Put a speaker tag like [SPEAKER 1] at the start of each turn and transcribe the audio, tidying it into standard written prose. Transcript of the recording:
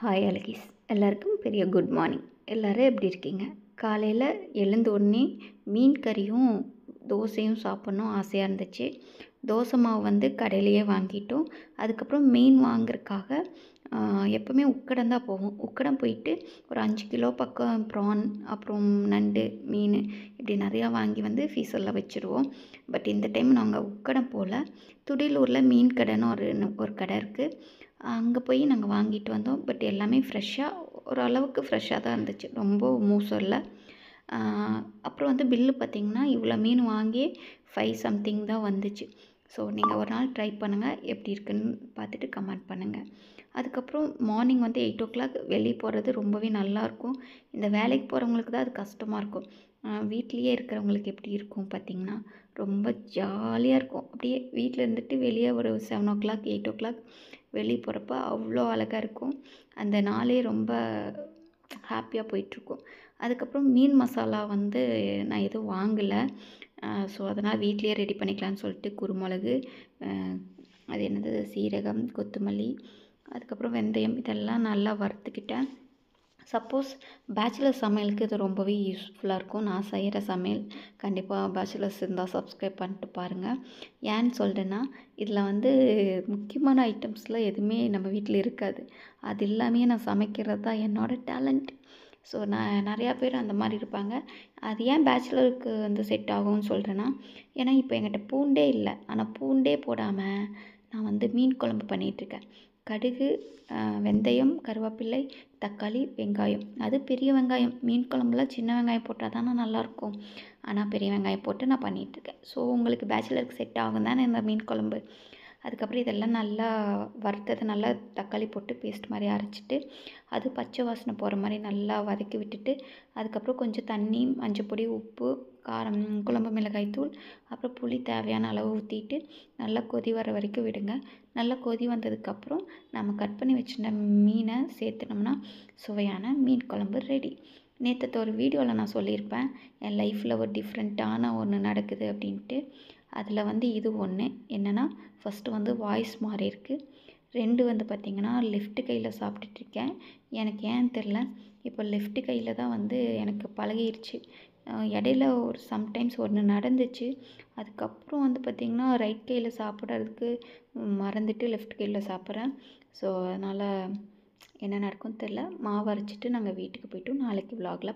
[SPEAKER 1] Hi அழகிஸ், எல்லாருக்கும் பெரிய good morning. எல்லோரும் எப்படி இருக்கீங்க? காலையில் எழுந்த உடனே மீன் கறியும் தோசையும் சாப்பிட்ணும் ஆசையாக இருந்துச்சு. தோசை மாவு வந்து கடையிலையே வாங்கிட்டோம். அதுக்கப்புறம் மீன் வாங்குறதுக்காக எப்போவுமே உக்கடம் தான் போவோம். உக்கடம் போயிட்டு ஒரு 5 கிலோ பக்கம் ப்ரான், அப்புறம் நண்டு, மீன் இப்படி நிறையா வாங்கி வந்து ஃப்ரீசரில் வச்சுருவோம். பட் இந்த டைம் நாங்கள் உக்கடம் போகல. துடியலூரில் மீன் கடைன்னு ஒரு கடை இருக்குது. அங்கே போய் நாங்கள் வாங்கிட்டு வந்தோம். பட் எல்லாமே ஃப்ரெஷ்ஷாக, ஓரளவுக்கு ஃப்ரெஷ்ஷாக தான் இருந்துச்சு, ரொம்ப மோசம் இல்லை. அப்புறம் வந்து பில்லு பார்த்திங்கன்னா இவ்வளோ மீன் வாங்கி 5 சம்திங் தான் வந்துச்சு. ஸோ நீங்கள் ஒரு நாள் ட்ரை பண்ணுங்கள், எப்படி இருக்குன்னு பார்த்துட்டு கமெண்ட் பண்ணுங்கள். அதுக்கப்புறம் மார்னிங் வந்து 8 o'clock வெளியே போகிறது ரொம்பவே நல்லாயிருக்கும். இந்த வேலைக்கு போகிறவங்களுக்கு தான் அது கஷ்டமாக இருக்கும். வீட்லேயே இருக்கிறவங்களுக்கு எப்படி இருக்கும் பார்த்திங்கன்னா ரொம்ப ஜாலியாக இருக்கும். அப்படியே வீட்டில் இருந்துட்டு வெளியே ஒரு 7 o'clock 8 o'clock வெளியே போகிறப்ப அவ்வளோ அழகாக இருக்கும். அந்த நாளே ரொம்ப ஹாப்பியாக போயிட்டுருக்கும். அதுக்கப்புறம் மீன் மசாலா வந்து நான் எதுவும் வாங்கலை. ஸோ அதனால் வீட்லேயே ரெடி பண்ணிக்கலான்னு சொல்லிட்டு குருமிளகு, அது என்னது சீரகம், கொத்தமல்லி, அதுக்கப்புறம் வெந்தயம் இதெல்லாம் நல்லா வறுத்துக்கிட்டேன். சப்போஸ் பேச்சுலர் சமையலுக்கு இது ரொம்பவே யூஸ்ஃபுல்லாக இருக்கும். நான் செய்கிற சமையல் கண்டிப்பாக பேச்சுலர்ஸ் இருந்தால் சப்ஸ்கிரைப் பண்ணிட்டு பாருங்கள். ஏன்னு சொல்லிட்டேன்னா இதில் வந்து முக்கியமான ஐட்டம்ஸ்லாம் எதுவுமே நம்ம வீட்டில் இருக்காது. அது எல்லாமே நான் சமைக்கிறது தான் என்னோடய டேலண்ட். ஸோ நான் நிறையா பேர் அந்த மாதிரி இருப்பாங்க. அது ஏன் பேச்சுலருக்கு வந்து செட் ஆகும்னு சொல்கிறேன்னா, ஏன்னா இப்போ என்கிட்ட பூண்டே இல்லை. ஆனால் பூண்டே போடாமல் நான் வந்து மீன் குழம்பு பண்ணிகிட்ருக்கேன். கடுகு, வெந்தயம், கருவேப்பிலை, தக்காளி, வெங்காயம், அது பெரிய வெங்காயம். மீன் குழம்புல சின்ன வெங்காயம் போட்டால் தானே நல்லாயிருக்கும். ஆனால் பெரிய வெங்காயம் போட்டு நான் பண்ணிகிட்ருக்கேன். ஸோ உங்களுக்கு பேச்சுலருக்கு செட் ஆகும் தானே இந்த மீன் குழம்பு. அதுக்கப்புறம் இதெல்லாம் நல்லா வறுத்தது நல்லா தக்காளி போட்டு பேஸ்ட் மாதிரி அரைச்சிட்டு, அது பச்சை வாசனை போகிற மாதிரி நல்லா வதக்கி விட்டுட்டு, அதுக்கப்புறம் கொஞ்சம் தண்ணி, மஞ்சப்பொடி, உப்பு, காரம், குழம்பு மிளகாய்த்தூள், அப்புறம் புளி தேவையான அளவு ஊற்றிட்டு நல்லா கொதி வர வரைக்கும் விடுங்க. நல்லா கொதி வந்ததுக்கப்புறம் நம்ம கட் பண்ணி வச்சுருந்த மீனை சேர்த்துனோம்னா சுவையான மீன் குழம்பு ரெடி. நேற்று ஒரு வீடியோவில் நான் சொல்லியிருப்பேன், என் லைஃப்பில் ஒரு டிஃப்ரெண்ட்டான ஒன்று நடக்குது அப்படின்ட்டு. அதில் வந்து இது ஒன்று என்னென்னா, ஃபஸ்ட்டு வந்து வாய்ஸ் மாறி இருக்குது. 2 வந்து பார்த்திங்கன்னா லெஃப்ட்டு கையில் சாப்பிட்டுட்ருக்கேன். எனக்கு ஏன்னு தெரில, இப்போ லெஃப்ட்டு கையில் தான் வந்து எனக்கு பழகிடுச்சு. இடையில ஒரு சம்டைம்ஸ் ஒன்று நடந்துச்சு. அதுக்கப்புறம் வந்து பார்த்திங்கன்னா ரைட் கையில் சாப்பிட்றதுக்கு மறந்துட்டு லெஃப்ட் கையில் சாப்பிட்றேன். ஸோ அதனால் என்ன நடக்கும்னு தெரில. மாவு அரைச்சிட்டு நாங்கள் வீட்டுக்கு போய்ட்டோம். நாளைக்கு விலாகில்